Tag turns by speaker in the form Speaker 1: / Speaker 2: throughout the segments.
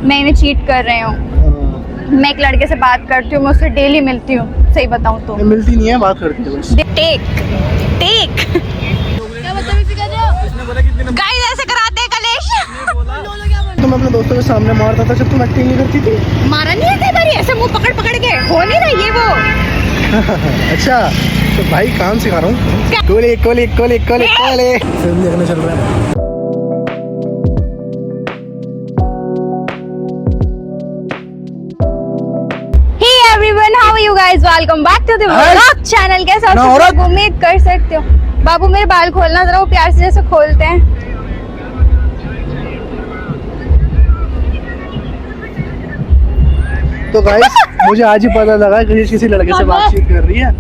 Speaker 1: मैं इन्हें चीट कर रही हूँ। मैं एक लड़के से बात करती हूँ, मैं उससे डेली मिलती हूँ। सही बताऊँ तो
Speaker 2: मिलती नहीं है, बात करती है बस।
Speaker 1: टेक क्या बदतमीजी कर रहे हो? गाइस ऐसे कराते हैं कलेश।
Speaker 2: तुम अपने दोस्तों के सामने मारता था जब तुम एक्टिंग नहीं करती थी।
Speaker 1: मारा नहीं है कई बार ऐसे मुंह पकड़ पकड़ के, हो नहीं रहा ये वो।
Speaker 2: अच्छा तो भाई काम सिखा रहा हूँ। कोले कोले कोले कोले कोले फिल्म देखने चल रहा है।
Speaker 1: Everyone, how are you guys? Welcome back to the vlog channel। कैसे आप उम्मीद कर सकते हो। बाबू मेरे बाल खोलना जरा, वो प्यार से जैसे खोलते हैं।
Speaker 2: तो गाइस मुझे आज ही पता लगा कि किसी लड़के से बातचीत कर रही है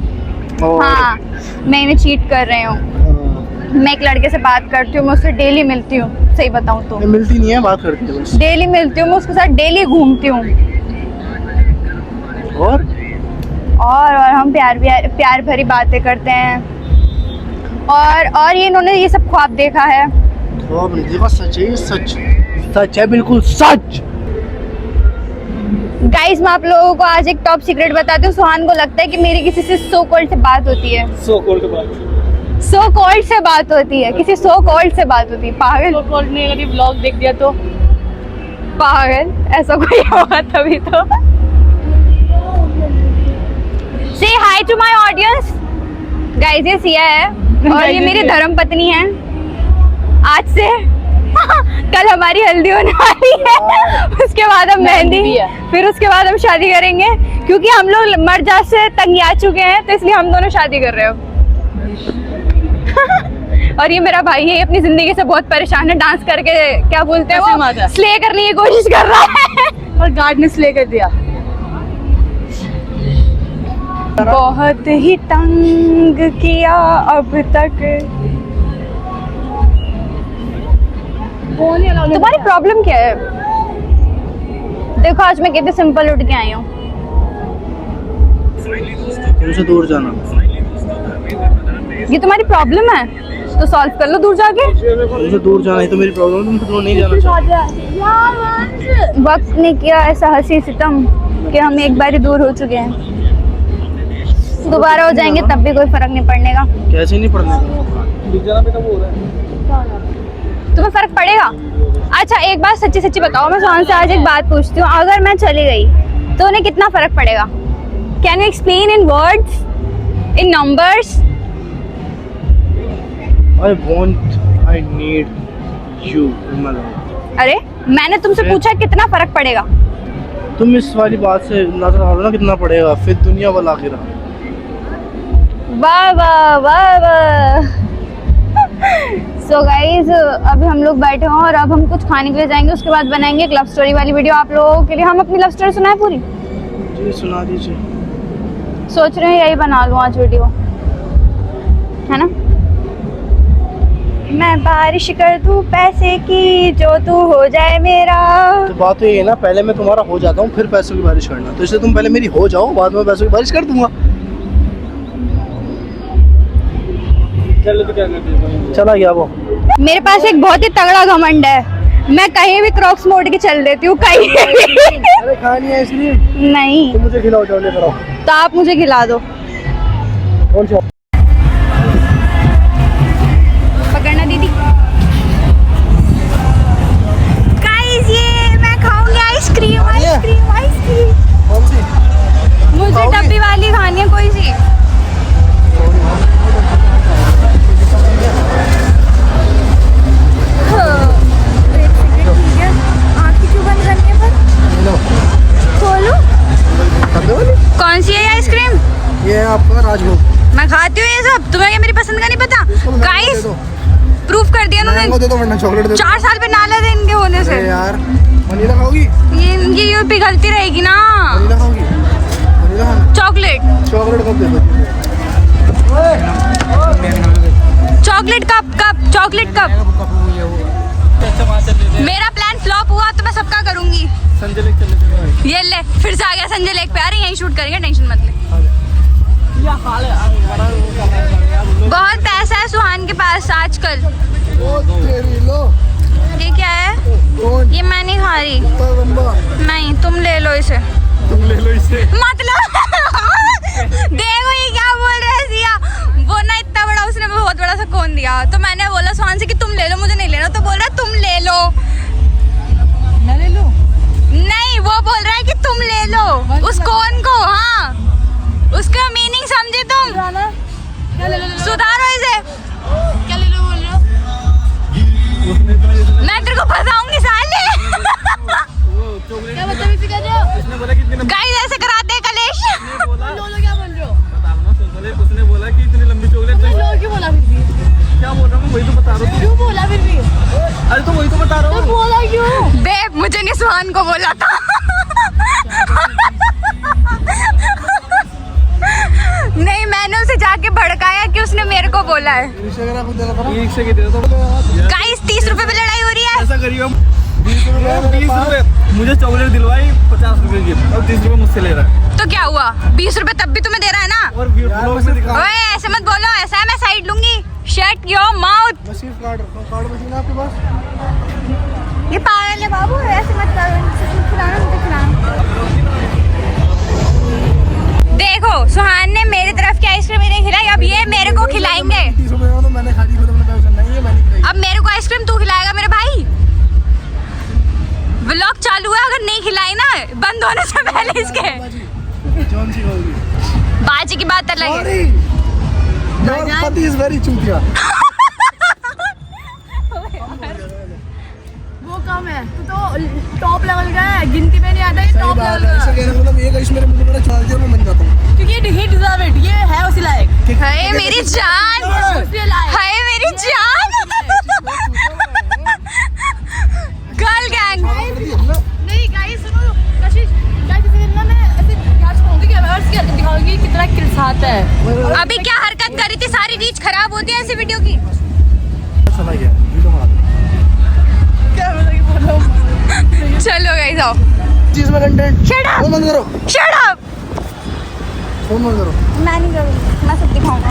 Speaker 2: और
Speaker 1: हाँ, मैं इन्हें चीट कर रही हूँ। मैं एक लड़के से बात करती हूँ, मैं उससे डेली मिलती हूँ। सही बताऊँ तो
Speaker 2: मिलती नहीं है, बात करती है बस।
Speaker 1: डेली मिलती हूँ, मैं उसके साथ डेली घूमती हूँ
Speaker 2: और
Speaker 1: हम प्यार भरी बातें करते हैं। और ये इन्होंने ये सब ख्वाब देखा है।
Speaker 2: ख्वाब नहीं देखा, सच है ये, सच है, बिल्कुल सच।
Speaker 1: गाइस मैं आप लोगों को आज एक टॉप सीक्रेट बताती हूँ। सुहान को लगता है कि मेरी किसी से सो कॉल्ड से बात होती है।
Speaker 2: सो कॉल्ड
Speaker 1: से बात होती है, किसी सो कॉल्ड से बात होती है। पागल,
Speaker 3: सो कॉल्ड ने अगर ये व्लॉग देख दिया तो
Speaker 1: पागल, ऐसा कोई होगा तभी तो। Say hi to my audience। Guys ये सिया है और ये मेरी धर्म पत्नी है। आज से कल हमारी हल्दी होने वाली है, उसके बाद हम मेहंदी, फिर उसके बाद हम शादी करेंगे। क्योंकि हम लोग मर्जा से तंग आ चुके हैं, तो इसलिए हम दोनों शादी कर रहे हो। और ये मेरा भाई है, ये अपनी जिंदगी से बहुत परेशान है। डांस करके क्या बोलते हैं वो, स्ले करने की कोशिश कर रहा है
Speaker 3: और गार्ड ने स्ले कर दिया।
Speaker 1: बहुत ही तंग किया अब तक। तुम्हारी प्रॉब्लम क्या है? देखो आज मैं कितनी सिंपल उठ के आई हूँ।
Speaker 2: तुमसे दूर जाना,
Speaker 1: ये तुम्हारी प्रॉब्लम है तो सॉल्व कर लो दूर जाके।
Speaker 2: तुमसे दूर जाना ही तो मेरी प्रॉब्लम है, तुम नहीं जाना चाहते।
Speaker 1: वक्त ने किया ऐसा हंसी सितम कि हम एक बार ही दूर हो चुके हैं। दोबारा हो जाएंगे तब भी कोई फर्क नहीं पड़ने का।
Speaker 2: कैसे नहीं पड़ने का?
Speaker 1: तुम्हें फर्क पड़ेगा? अच्छा एक बात सच्ची सच्ची बताओ, मैं सुहान से आज एक बात पूछती हूँ। अगर मैं चली गई तो उन्हें कितना फर्क पड़ेगा? Can you explain in words, in numbers?
Speaker 2: I want, I need you in my life।
Speaker 1: अरे मैंने तुमसे पूछा कितना फर्क पड़ेगा।
Speaker 2: तुम इस वाली बात से नजर आ ना कितना पड़ेगा, फिर दुनिया वाला आखिरा।
Speaker 1: वाह वाह वाह वाह। सो गाइज अभी हम लोग बैठे हैं और अब हम कुछ खाने के लिए जाएंगे, उसके बाद बनाएंगे एक लव स्टोरी वाली वीडियो आप लोगों के लिए। हम अपनी लव स्टोरी सुनाए पूरी?
Speaker 2: जी सुना दीजिए।
Speaker 1: सोच रहे हैं यही बना लूँ आज वीडियो, है ना। मैं बारिश कर दूं पैसे की, जो तू हो जाए मेरा।
Speaker 2: तो बात तो ये है ना, पहले मैं तुम्हारा हो जाता हूँ फिर पैसों की बारिश करना। तो इसलिए तुम पहले मेरी हो जाओ, बाद में पैसों की बारिश कर दूंगा। चला गया वो।
Speaker 1: मेरे पास एक बहुत ही तगड़ा घमंड है, मैं कहीं भी क्रॉक्स मोड़ के चल देती हूँ, कहीं भी।
Speaker 2: अरे खानी है इसलिए
Speaker 1: नहीं
Speaker 2: तो मुझे खिलाओ, जाओ लेकर आओ।
Speaker 1: तो आप मुझे खिला दो।
Speaker 2: कौन सा?
Speaker 1: पकड़ना दीदी। गाइस ये मैं खाऊंगी आइसक्रीम, आइसक्रीम, आइसक्रीम।
Speaker 2: कौन सी?
Speaker 1: मुझे डब्बी वाली खानी है कोई सी। आँखें क्यों बंद करनी है पर? खोलो। कौन सी है ये आइसक्रीम?
Speaker 2: ये है आपका राजभोग।
Speaker 1: मैं खाती हूँ ये सब, तुम्हें क्या मेरी पसंद का नहीं पता? गाइस प्रूफ कर दिया उन्होंने।
Speaker 2: दे दो वरना चॉकलेट दे दो।
Speaker 1: 4 साल पे नाला थे इनके होने से।
Speaker 2: यार वनीला खाओगी?
Speaker 1: ये पिघलती रहेगी ना।
Speaker 2: वनीला खाओगी? वनीला खाना?
Speaker 1: चॉकलेट
Speaker 2: कब दे दो?
Speaker 1: Chocolate cup chocolate cup. मेरा प्लान फ्लॉप हुआ तो मैं सबका करूंगी।
Speaker 2: संजय लेक चले।
Speaker 1: ये ले फिर से आ गया संजय लेक पे। अरे यहीं शूट करेंगे, टेंशन मत ले। बहुत पैसा है सुहान के पास आजकल। ये क्या है?
Speaker 2: कौन?
Speaker 1: ये मैं नहीं खा रही।
Speaker 2: लंबा।
Speaker 1: नहीं, तुम ले लो इसे।
Speaker 2: तुम ले लो इसे।
Speaker 1: मतलब देखो ये क्या बोल रहा है सिया। वो ना इतना बड़ा, उसने बहुत बड़ा सा कोन दिया, तो मैंने बोला सुहान से कि तुम ले लो, मुझे नहीं लेना, तो बोल रहा है तुम ले लो।
Speaker 3: मैं ले लूं?
Speaker 1: नहीं, वो बोल रहा है कि तुम ले लो उस कोन को। हाँ, उसका मीनिंग समझे तुम?
Speaker 3: क्या ले लो?
Speaker 1: सुधारो इसे।
Speaker 3: क्या ले लो बोल रहे हो?
Speaker 1: मैं तेरे को फंसाऊंगी साले।
Speaker 3: क्या बदतमीजी कर रहे हो?
Speaker 1: गाइस ऐसे कराते हैं कलेश।
Speaker 3: लो क्या बोल रहे हो?
Speaker 2: उसने बोला कि इतनी लंबी चॉकलेट
Speaker 3: लो क्यों बोला फिर भी?
Speaker 2: क्या बोल रहा हूँ, वही तो बता रहा हूँ।
Speaker 3: क्यों बोला फिर भी?
Speaker 2: अरे तो वही तो बता रहा
Speaker 3: तो
Speaker 2: हूँ।
Speaker 3: बोला क्यों?
Speaker 1: बेब, मुझे नहीं सुहान को बोला था। नहीं, मैंने उसे जाके भड़काया कि उसने मेरे को बोला है। गाइस 30 रुपए पे लड़ाई हो रही है।
Speaker 2: ऐसा करिए हम 20 रुपए मुझे चॉकलेट दिलवाई 50 रुपए की, और 30 रुपए मुझसे ले रहा है।
Speaker 1: तो क्या हुआ? 20 रुपए तब भी तुम्हें दे रहा है ना?
Speaker 2: और व्लॉग में दिखा।
Speaker 1: ओए ऐसे मत बोलो, ऐसा है मैं साइड लूंगी। Shut your mouth.
Speaker 2: Machine card machine है आपके पास?
Speaker 1: ये पागल है बाबू, ऐसे मत करो। खिलाना मुझे खिलाना। देखो सुहान ने मेरी तरफ की आइसक्रीम नहीं खिलाई, अब ये मेरे को खिलाएंगे।
Speaker 2: 30 रुपए का तो मैंने खा ली, खुद अपने पैसे नहीं है, मैंने खिलाई।
Speaker 1: अब मेरे को आइसक्रीम तू खिलाएगा मेरे भाई। व्लॉग चालू है, अगर नहीं खिलाई ना बंद होने से पहले इसके।
Speaker 2: कौन सी होगी?
Speaker 1: बाजी की बात अलग है।
Speaker 2: Sorry, your पति is very चूतिया।
Speaker 3: वो कम है, तू तो टॉप लेवल का है, गिनती में नहीं आता ये टॉप लेवल
Speaker 2: ऐसा
Speaker 3: का।
Speaker 2: कहने का मतलब ये गाइस मेरे मुंह में डाल दिया, मैं बन जाता हूँ।
Speaker 3: क्योंकि ये डिजर्व इट, ये है उसी लायक।
Speaker 1: हाय मेरी जान,
Speaker 3: उसी लायक।
Speaker 1: हाय मेरी जान। Girl gang.
Speaker 3: नहीं गाइस सुनो, कशिश गाइस इस दिन ना मैं ऐसे क्या कहूंगी कि मैं उसकी हरकत दिखाऊंगी कितना किल्स आता है।
Speaker 1: अभी क्या हरकत करी थी, सारी रीच खराब होती है ऐसी वीडियो की।
Speaker 2: चला गया वीडियो बना दे।
Speaker 3: क्या मतलब बोल रहा हूं?
Speaker 1: चलो गाइस आओ।
Speaker 2: चीज में कंटेंट
Speaker 1: शट अप,
Speaker 2: फोन बंद करो,
Speaker 1: शट अप।
Speaker 2: फोन बंद करो।
Speaker 1: मैं नहीं करूँगी, मैं सब दिखाऊंगा।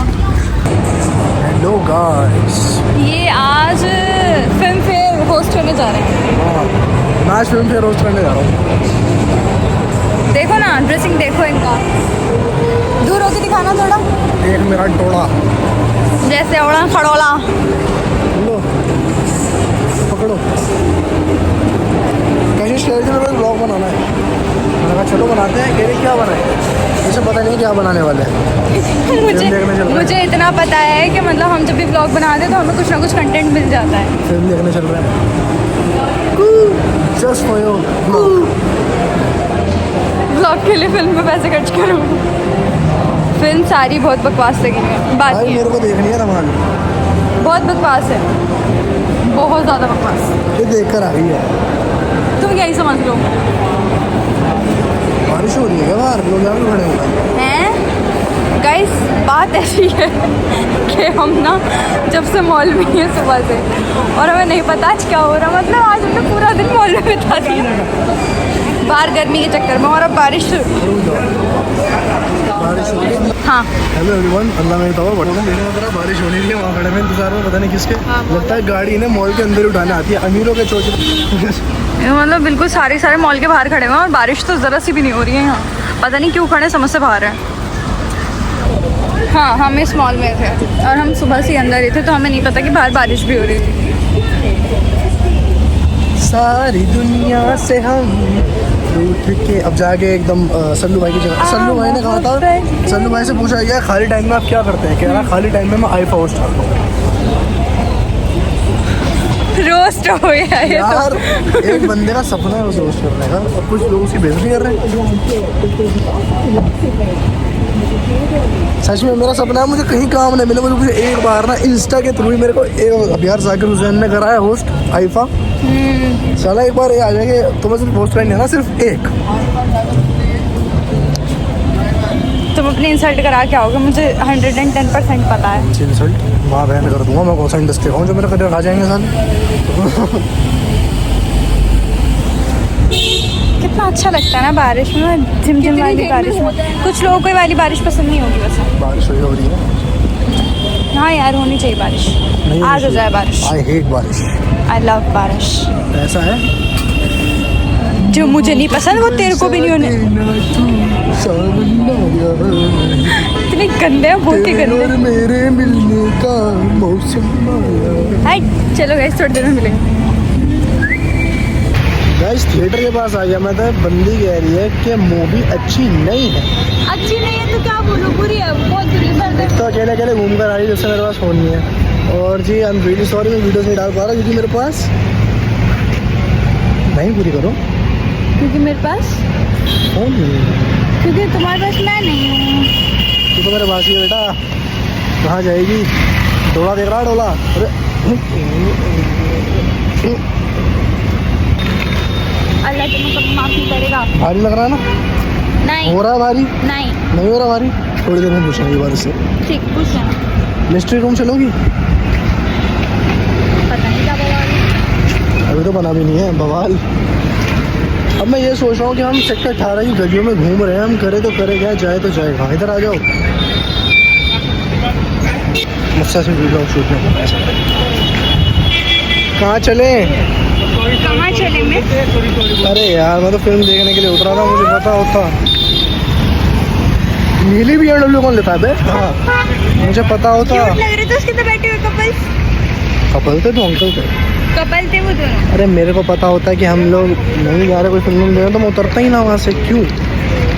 Speaker 2: हेलो गाइस,
Speaker 1: ये आज फिल्म फेयर होस्ट होने जा रहे हैं।
Speaker 2: मैं आज फिल्म फेयर होस्ट करने जा रहा हूँ।
Speaker 1: देखो ना, ड्रेसिंग देखो इनका। दूर होके दिखाना थोड़ा,
Speaker 2: एक मेरा टोड़ा
Speaker 1: जैसे ओड़ा खड़ोला।
Speaker 2: लो पकड़ो। कहीं शेयर के मेरे ब्लॉग बनाना है, मैंने कहा चलो बनाते हैं। कह रहे क्या बनाए, मुझे पता नहीं क्या बनाने वाले हैं।
Speaker 1: मुझे इतना पता है कि मतलब हम जब भी ब्लॉग बनाते हैं तो हमें कुछ ना कुछ कंटेंट मिल जाता है।
Speaker 2: फिल्म देखने चल रहे हैं जस्ट फॉर यू।
Speaker 1: ब्लॉग के लिए फिल्म में पैसे खर्च करूँ। फिल्म सारी बहुत बकवास लगी है, बात
Speaker 2: भाई
Speaker 1: की
Speaker 2: मेरे को देखनी है धमाल,
Speaker 1: बहुत बकवास है, बहुत ज़्यादा बकवास।
Speaker 2: ये देख कर आ गई है।
Speaker 1: तुम क्या ही समझ लो।
Speaker 2: बारिश हो रही है क्या बाहर, लोग यहाँ भी खड़े हुए
Speaker 1: हैं गाइस, बात ऐसी है कि हम ना जब से मॉल में ही हैं सुबह से, और हमें नहीं पता आज क्या हो रहा। मतलब आज हमने पूरा दिन मॉल में बिता दिया बाहर गर्मी के चक्कर में, और अब बारिश
Speaker 2: बारिश हो रही है।
Speaker 1: हाँ
Speaker 2: हेलो एवरीवन, अल्लाह मेरी तौबा बढ़ो। बारिश होने रही है, वहाँ खड़े में इंतजार में, पता नहीं किसके। लगता है गाड़ी इन्हें मॉल के अंदर ही उठाने आती है, अमीरों के चोचले।
Speaker 1: मतलब बिल्कुल सारे मॉल के बाहर खड़े हुए हैं, और बारिश तो ज़रा सी भी नहीं हो रही है यहाँ। पता नहीं क्यों खड़े, समझ से बाहर है। हाँ, हम इस मॉल में थे और हम सुबह से अंदर ही थे, तो हमें नहीं पता कि बाहर बारिश भी हो रही थी।
Speaker 2: सारी दुनिया से हम रूठ के अब जाके एकदम सल्लू भाई की जगह। सल्लू भाई ने कहा था, सल्लू भाई से पूछा गया खाली टाइम में आप क्या करते हैं, कह रहा खाली टाइम में मैं आईफा होस्ट करता हूँ।
Speaker 1: रोस्ट हो गया ये
Speaker 2: यार एक बंदे का सपना है उसे होस्ट करने का, और कुछ लोग उसकी बेइज्जती कर रहे हैं। सच में मेरा सपना है, मुझे कहीं काम नहीं मिले, मुझे एक बार ना इंस्टा के थ्रू ही मेरे को एक यार जाकिर हुसैन ने कराया होस्ट आईफा। चला एक बार ये आ जाएंगे तो मैं सिर्फ होस्ट करनी है ना, सिर्फ एक।
Speaker 1: तुम अपनी इंसल्ट करा के आओगे, मुझे 110% पता है।
Speaker 2: इंसल्ट वहाँ बहन कर दूंगा मैं, कौन सा इंडस्ट्री खाऊँ जो मेरा करियर खा जाएंगे साल।
Speaker 1: कितना अच्छा लगता है ना बारिश में, झिमझिम वाली बारिश में। कुछ लोगों को ये वाली बारिश पसंद नहीं होगी वैसे।
Speaker 2: बारिश हो रही है
Speaker 1: हाँ यार होनी चाहिए बारिश,
Speaker 2: नहीं
Speaker 1: आज हो जाए बारिश।
Speaker 2: आई हेट बारिश।
Speaker 1: आई लव बारिश।
Speaker 2: ऐसा है
Speaker 1: जो मुझे नहीं पसंद वो तेरे को भी नहीं होने। इतने गंदे हैं, बहुत ही गंदे।
Speaker 2: मेरे मिलने का मौसम आया।
Speaker 1: चलो गाइस थोड़ी देर में मिलेंगे।
Speaker 2: गाइस थिएटर के पास आ गया मैं, तो बंदी कह रही है कि मूवी अच्छी नहीं है।
Speaker 1: अच्छी नहीं है तो क्या बोलूं, बुरी है, बहुत बुरी है।
Speaker 2: तो अकेले अकेले घूम कर आ रही है, जिससे मेरे पास फ़ोन नहीं है। और जी आई एम रियली सॉरी, मैं वीडियोस नहीं डाल पा रहा क्योंकि मेरे पास नहीं, पूरी करो,
Speaker 1: क्योंकि मेरे पास
Speaker 2: फ़ोन नहीं है।
Speaker 1: क्योंकि तुम्हारे पास मैं नहीं हूँ।
Speaker 2: तू तो मेरे पास ही है बेटा, कहाँ जाएगी? डोला देख रहा डोला? अरे
Speaker 1: अल्लाह तुम्हें कभी माफ नहीं करेगा।
Speaker 2: भारी लग रहा है ना?
Speaker 1: नहीं
Speaker 2: हो रहा है भारी?
Speaker 1: नहीं
Speaker 2: नहीं हो रहा भारी? थोड़ी देर में पूछेंगे बार से।
Speaker 1: ठीक, पूछ लेना।
Speaker 2: मिस्ट्री रूम चलोगी?
Speaker 1: पता नहीं क्या बवाल।
Speaker 2: अभी तो बना भी नहीं है बवाल। अब मैं ये सोच रहा हूँ कि हम सेक्टर 18 की गलियों में घूम रहे हैं, हम करे तो करे क्या, जाए तो जाए कहाँ? इधर आ जाओ, मुझसे से वीडियो शूट नहीं होगा ऐसा। कहाँ चले?
Speaker 1: कहाँ चले मैं?
Speaker 2: अरे यार मैं तो फिल्म देखने के लिए उतरा था, मुझे पता होता। नीली BMW कौन लेता है बे? हाँ मुझे पता होता।
Speaker 1: क्यूट लग रहे थे उसके तो बैठे हुए कपल्स।
Speaker 2: कपल थे तो अंकल थे?
Speaker 1: कपल थे वो दोनों।
Speaker 2: अरे मेरे को पता होता है कि हम लोग नहीं जा रहे कोई फिल्म देखने, तो मैं उतरता ही ना वहाँ से। क्यों?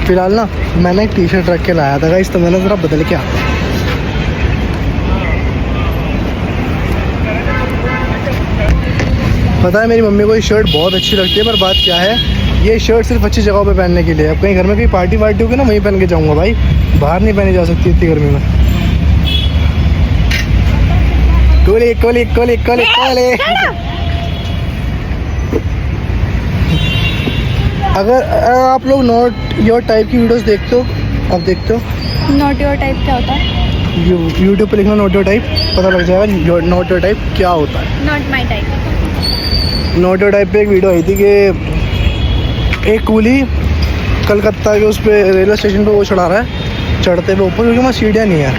Speaker 2: फिलहाल ना मैंने एक T-शर्ट रख के लाया था गाइस, तो मैंने ज़रा बदल के आता। पता है मेरी मम्मी को ये शर्ट बहुत अच्छी लगती है, पर बात क्या है, ये शर्ट सिर्फ अच्छी जगहों पे पहनने के लिए। अब कहीं घर में कोई पार्टी वार्टी होगी ना, वहीं पहन के जाऊँगा भाई, बाहर नहीं पहनी जा सकती इतनी गर्मी में। कोले कोले कोले कोले कोले। अगर आप लोग नॉट योर टाइप की वीडियोस देखते हो, आप देखते हो?
Speaker 1: नॉट योर टाइप क्या होता है?
Speaker 2: यूट्यूब पे लिखना नॉट योर टाइप, पता लग जाएगा नॉट योर टाइप क्या होता है।
Speaker 1: Not my type.
Speaker 2: Not your type पे एक वीडियो आई थी कि एक कूली कलकत्ता के उस पे रेलवे स्टेशन पे वो चढ़ा रहा है, चढ़ते पे ऊपर, क्योंकि वहाँ सीढ़ियाँ नहीं है,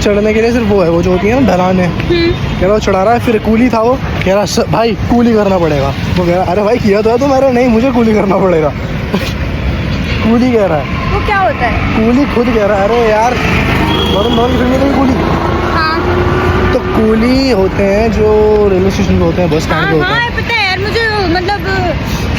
Speaker 2: चढ़ने के लिए सिर्फ वो है, वो जो होती है ना ढलाने, कह रहा वो चढ़ा रहा है। फिर कूली था, वो कह रहा भाई कूली करना पड़ेगा। वो कह रहा अरे भाई किया तो है तुम्हारा, नहीं मुझे कूली करना पड़ेगा। कूली कह रहा है,
Speaker 1: वो क्या होता है?
Speaker 2: कूली खुद कह रहा है। अरे यार वरुण धवन की फिल्म में कूली,
Speaker 1: हाँ
Speaker 2: तो कूली होते हैं जो रेलवे स्टेशन पे होते हैं, बस स्टैंड पे होते हैं।
Speaker 1: हाँ पता है यार मुझे, मतलब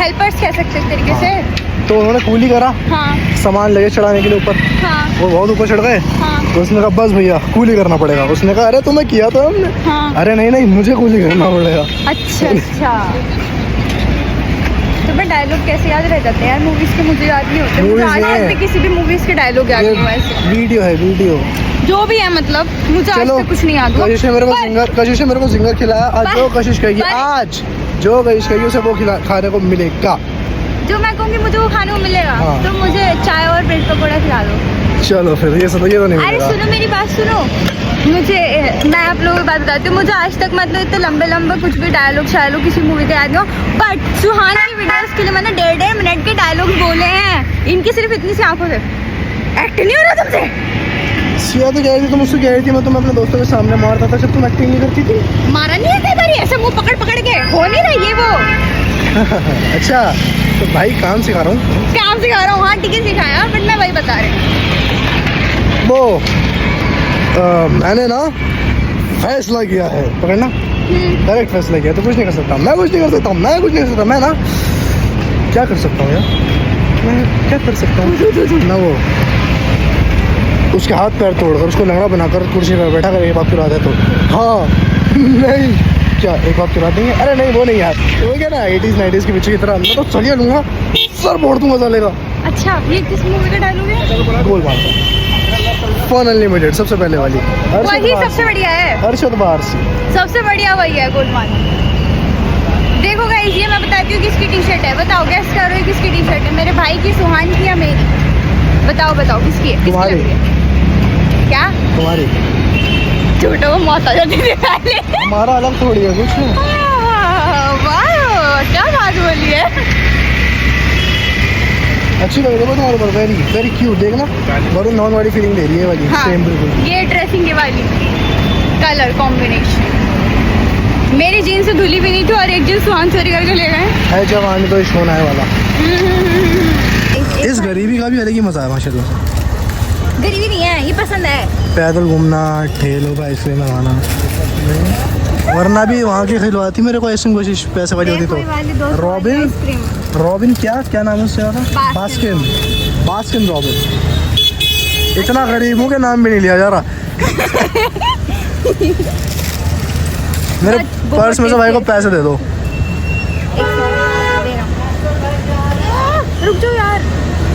Speaker 1: हेल्पर्स कह सकते हैं तरीके से।
Speaker 2: तो उन्होंने कूली करा,
Speaker 1: हाँ
Speaker 2: सामान लगे चढ़ाने के लिए ऊपर।
Speaker 1: हाँ
Speaker 2: वो बहुत ऊपर चढ़ गए,
Speaker 1: हाँ
Speaker 2: तो उसने कहा बस भैया कूली करना पड़ेगा। उसने कहा अरे तुम्हें किया तो हमने।
Speaker 1: हाँ।
Speaker 2: अरे नहीं नहीं मुझे कूली करना पड़ेगा।
Speaker 1: अच्छा अच्छा। तुम्हें डायलॉग कैसे याद रह जाते हैं यार मूवीज के? मुझे याद नहीं होते, मुझे
Speaker 2: Movies
Speaker 1: आज
Speaker 2: नहीं
Speaker 1: तक
Speaker 2: है।
Speaker 1: भी किसी भी मूवीज के डायलॉग याद
Speaker 2: ये
Speaker 1: नहीं हुआ ऐसे।
Speaker 2: वीडियो है वीडियो।
Speaker 1: जो भी है मतलब मुझे आज
Speaker 2: चलो
Speaker 1: तक कुछ नहीं याद हुआ।
Speaker 2: कशिश ने मेरे को
Speaker 1: पर-
Speaker 2: सिंगर, कशिश ने मेरे को सिंगर खिलाया। आज
Speaker 1: पर-
Speaker 2: जो कशिश कहेगी,
Speaker 1: पर-
Speaker 2: आज जो कशिश कहेगी उसे वो खाने को मिलेगा।
Speaker 1: जो मैं कहूँगी मुझे वो खाने को मिलेगा,
Speaker 2: हाँ।
Speaker 1: तो मुझे चाय और ब्रेड पकौड़ा खिला दो।
Speaker 2: चलो फिर ये तो नहीं
Speaker 1: अरे
Speaker 2: मिलेगा।
Speaker 1: सुनो मेरी बात सुनो, मुझे, मैं आप लोगों को बात बताती हूँ, मुझे आज तक मतलब इतने लंबे लंबे कुछ भी डायलॉग शायलॉग किसी मूवी के याद नहीं हो, बट सुहान की वीडियोस के लिए मैंने 1.5 मिनट के डायलॉग बोले हैं। इनकी सिर्फ इतनी सी आंखों से एक्ट नहीं हो रहा तुमसे।
Speaker 2: सिया तो कह रही थी, तुम उससे कह रही थी मैं तुम्हें अपने दोस्तों के सामने मारता था जब तुम एक्टिंग नहीं करती थी।
Speaker 1: मारा नहीं है कई बार ऐसे मुंह पकड़ पकड़ के, हो नहीं रही है वो।
Speaker 2: अच्छा तो भाई काम सिखा रहा हूँ।
Speaker 1: काम सिखा रहा हूँ, हाँ ठीक है सिखाया, बट मैं वही बता रही हूँ।
Speaker 2: वो मैंने ना फैसला किया है, पकड़ना, डायरेक्ट फैसला किया, तो कुछ नहीं कर सकता, मैं कुछ नहीं कर सकता, मैं कुछ नहीं कर सकता। मैं ना क्या कर सकता हूँ यार, मैं क्या कर सकता हूँ ना, वो उसके हाथ पैर तोड़कर उसको लंगड़ा बनाकर कुर्सी पर बैठा कर एक बाप चुरा दे तो हाँ नहीं क्या एक बाप चुरा देंगे? अरे नहीं वो नहीं यार, वो क्या ना 80s 90s के पीछे की तरह मैं तो चलिए लूँगा, सर फोड़ दूँगा साले का।
Speaker 1: अच्छा ये किस मूवी का डायलॉग है?
Speaker 2: गोलमाल फन अनलिमिटेड, सबसे पहले वाली,
Speaker 1: वही सबसे बढ़िया है,
Speaker 2: हर्षद बारसी।
Speaker 1: सबसे बढ़िया वही है गोलमाल। देखो गाइस ये मैं बताती हूँ किसकी टी शर्ट है, बताओ गैस करो ये किसकी टी शर्ट है, मेरे भाई की, सुहान की या मेरी? बताओ बताओ किसकी है?
Speaker 2: तुम्हारी।
Speaker 1: किसकी लग रही है? क्या
Speaker 2: तुम्हारी?
Speaker 1: झूठो मौत आ जाती थी पहले।
Speaker 2: हमारा अलग थोड़ी है कुछ।
Speaker 1: वाह क्या बात बोली है।
Speaker 2: अच्छी लग रही है तुम्हारे ऊपर, वेरी वेरी क्यूट। देखना वरुण धवन वाली फीलिंग दे रही है वाली,
Speaker 1: हाँ,
Speaker 2: सेम बिल्कुल।
Speaker 1: ये ड्रेसिंग ये वाली कलर कॉम्बिनेशन। मेरी जीन्स से धुली भी नहीं थी और एक जीन्स सुहान चोरी करके ले गए।
Speaker 2: है जवान तो शोन आए वाला। इस गरीबी का भी अलग ही मजा है माशाल्लाह से।
Speaker 1: गरीबी नहीं है, ये पसंद है।
Speaker 2: पैदल घूमना, ठेलों पर आइसक्रीम खाना, वरना भी वहाँ की खिलवाती मेरे को आइसक्रीम कोशिश पैसे वाली होती तो। रॉबिन, रॉबिन क्या नाम है उससे ज़्यादा? Baskin, Baskin robin. इतना गरीब हूँ कि नाम भी नहीं लिया जा रहा। मेरे पर्स में से भाई को पैसे दे दो।
Speaker 1: रुक जाओ यार,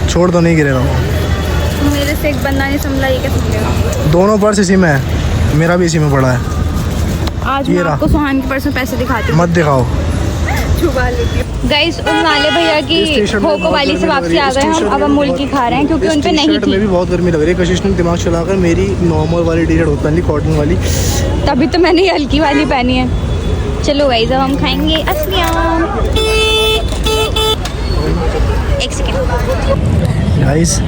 Speaker 2: छोड़ दो, नहीं गिरेगा वो।
Speaker 1: मेरे से एक बंदा नहीं संभला, ये क्या संभलेगा?
Speaker 2: दोनों पर्स इसी में है, मेरा भी इसी में पड़ा है।
Speaker 1: आज
Speaker 2: ये
Speaker 1: मैं
Speaker 2: रहा।
Speaker 1: आपको सुहान के पर्स में पैसे दिखाती हूँ।
Speaker 2: मत दिखाओ।
Speaker 1: छुपा लेती हूँ। गाइस उन वाले भैया की
Speaker 2: इस टी-शर्ट में
Speaker 1: होको
Speaker 2: बहुत
Speaker 1: वाली से
Speaker 2: गर्मी लग
Speaker 1: वापसी
Speaker 2: रही है।
Speaker 1: आ
Speaker 2: इस
Speaker 1: गए हम,
Speaker 2: टी-शर्ट
Speaker 1: अब
Speaker 2: में
Speaker 1: हम
Speaker 2: भी
Speaker 1: मुल्क की
Speaker 2: बहुत-
Speaker 1: खा रहे हैं क्योंकि
Speaker 2: इस
Speaker 1: उन पे नहीं
Speaker 2: टी-शर्ट में भी
Speaker 1: थी।
Speaker 2: बहुत गर्मी लग रही है। कशिश ने दिमाग चलाकर मेरी नॉर्मल वाली टी शर्ट पहन ली, कॉटन वाली।
Speaker 1: तभी तो मैंने ये हल्की वाली पहनी है। चलो गाइस अब हम खाएंगे असली आम। एक सेकंड।
Speaker 2: गाइस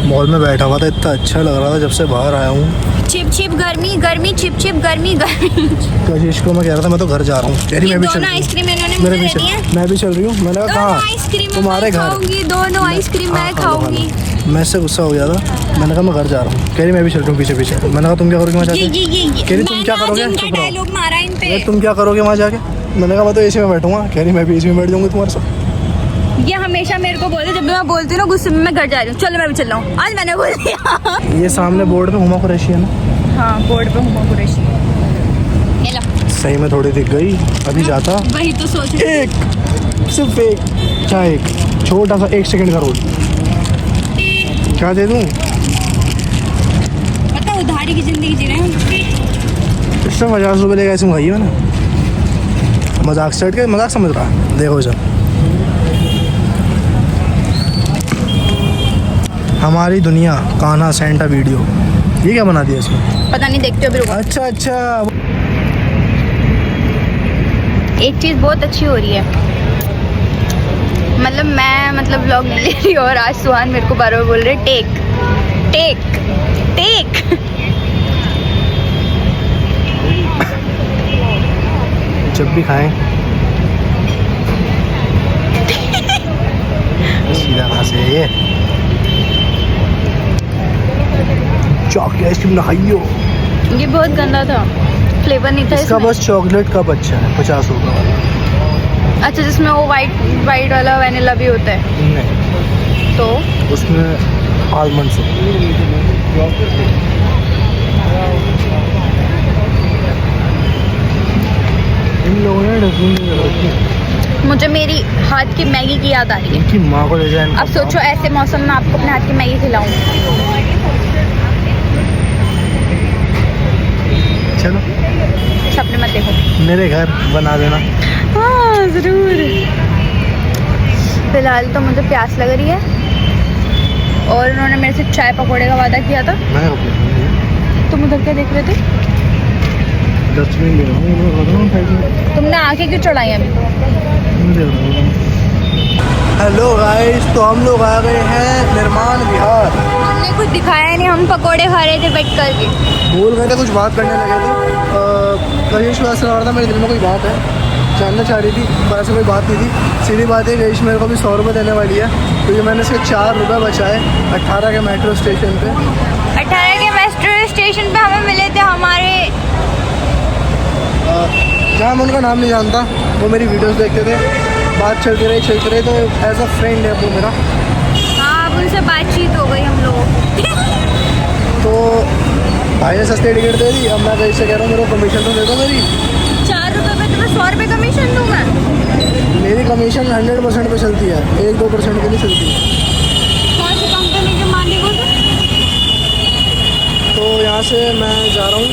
Speaker 2: मॉल में बैठा हुआ था, इतना अच्छा लग रहा था जब से बाहर आया हूँ।
Speaker 1: चिप चिप गर्मी गर्मी, चिप चिप गर्मी गर्मी।
Speaker 2: कशिश को मैं कह रहा था मैं तो घर जा रहा हूँ। कह रही
Speaker 1: ये
Speaker 2: मैं भी चल
Speaker 1: दोनों
Speaker 2: रही हूँ।
Speaker 1: आइसक्रीम इन्होंने
Speaker 2: मेरे
Speaker 1: मुझे
Speaker 2: भी
Speaker 1: दे दी है।
Speaker 2: मैं भी चल रही हूँ। मैंने कहा
Speaker 1: दोनों
Speaker 2: कहाँ?
Speaker 1: आइसक्रीम
Speaker 2: तुम्हारे
Speaker 1: मैं
Speaker 2: घर।
Speaker 1: खाऊंगी, दोनों आइसक्रीम मैं खाऊंगी।
Speaker 2: मैं इससे गुस्सा हो गया था। मैंने कहा मैं घर जा रहा हूँ। कह रही मैं भी चल रही हूँ पीछे पीछे। मैंने कहा तुम क्या करोगे वहाँ
Speaker 1: ये
Speaker 2: जाके?
Speaker 1: ये
Speaker 2: कह रही तुम क्या करोगे?
Speaker 1: मैंने
Speaker 2: चुप रहो।
Speaker 1: डायलॉग मारा इन पे।
Speaker 2: ये तुम क्या करोगे वहाँ जाके? मैंने कहा मैं तो एसी में बैठूंगा। कह रही मैं भी एसी में बैठ जाऊंगी तुम्हारे साथ।
Speaker 1: ये हमेशा मेरे को बोलते जब भी मैं बोलती हूँ ना गुस्से में, मैं घर जा रही हूँ, चलो मैं भी चल रहा हूँ। आज मैंने बोल दिया।
Speaker 2: ये सामने बोर्ड पे हुमा कुरैशी है ना?
Speaker 1: हाँ बोर्ड पे हुमा कुरैशी। ये लो।
Speaker 2: सही में थोड़ी दिख गई। अभी जाता
Speaker 1: वही तो सोच रही
Speaker 2: एक, सिर्फ एक, क्या एक छोटा सा 1 सेकंड का रोल। क्या दे दूँ?
Speaker 1: पता उधारी की जिंदगी जी रहे हैं।
Speaker 2: इससे 50 रुपये लेकर ऐसे खाई है मैंने। मजाक सेट के मजाक समझ रहा है। देखो इसे, हमारी दुनिया कान्हा सेंटा वीडियो। ये क्या बना दिया इसमें?
Speaker 1: पता नहीं, देखते हो अभी रुको।
Speaker 2: अच्छा अच्छा।
Speaker 1: एक चीज़ बहुत अच्छी हो रही है, मतलब मैं व्लॉग नहीं ले रही और आज सुहान मेरे को बार बार बोल रहे टेक टेक टेक।
Speaker 2: जब भी खाएं सीधा कहाँ से ये चॉकलेट आइसक्रीम ना खाइयो।
Speaker 1: ये बहुत गंदा था, फ्लेवर नहीं था
Speaker 2: इसका
Speaker 1: इसमें।
Speaker 2: बस चॉकलेट कप अच्छा है 50 रुपये वाला।
Speaker 1: अच्छा जिसमें वो वाइट वाला वैनिला भी होता है
Speaker 2: नहीं,
Speaker 1: तो
Speaker 2: उसमें आलमंड से। इन लोगों ने डस्टबिन में रखी।
Speaker 1: मुझे मेरी हाथ की मैगी की याद आ रही है।
Speaker 2: इनकी माँ को ले जाए।
Speaker 1: अब सोचो ऐसे मौसम में आपको अपने हाथ की मैगी खिलाऊं।
Speaker 2: चलो
Speaker 1: सपने मत देखो।
Speaker 2: मेरे घर बना देना।
Speaker 1: हाँ ज़रूर। फिलहाल तो मुझे प्यास लग रही है और उन्होंने मेरे से चाय पकौड़े का वादा किया था।
Speaker 2: मैं
Speaker 1: तुम उधर क्या देख रहे थे?
Speaker 2: डस्टबिन ले रहा हूँ।
Speaker 1: तुमने आके क्यों चढ़ाई अभी?
Speaker 2: हेलो गाइस, तो हम लोग आ गए हैं निर्माण विहार।
Speaker 1: हमने कुछ दिखाया नहीं, हम पकौड़े खा रहे थे बैठ करके।
Speaker 2: बोल गए थे कुछ बात करने लगे थे। कशिश को ऐसा लग रहा था मेरे दिल में कोई बात है, जानना चाह रही थी, पर ऐसे कोई बात नहीं थी। सीधी बात है कशिश मेरे को भी 100 रुपये देने वाली है, क्योंकि मैंने इसके 4 रुपये बचाए 18 के मेट्रो स्टेशन पे।
Speaker 1: 18 के मेट्रो स्टेशन पे हमें मिले थे हमारे।
Speaker 2: जहाँ मैं उनका नाम नहीं जानता, वो मेरी वीडियोस देखते थे, बात चलती रही तो एज अ फ्रेंड है वो मेरा।
Speaker 1: हाँ अब उनसे बातचीत हो गई हम लोगों की।
Speaker 2: तो भाई ने सस्ती टिकट दे दी। अब मैं कहीं से कह रहा हूँ मेरे को कमीशन तो दे दो मेरी।
Speaker 1: 4 रुपये पे तुम्हें 100 रुपये कमीशन दूँ मैं?
Speaker 2: मेरी कमीशन 100% पे चलती है, 1-2% पे नहीं चलती।
Speaker 1: कौन सी कंपनी के मालिक हो तुम?
Speaker 2: तो यहाँ से मैं जा रहा हूँ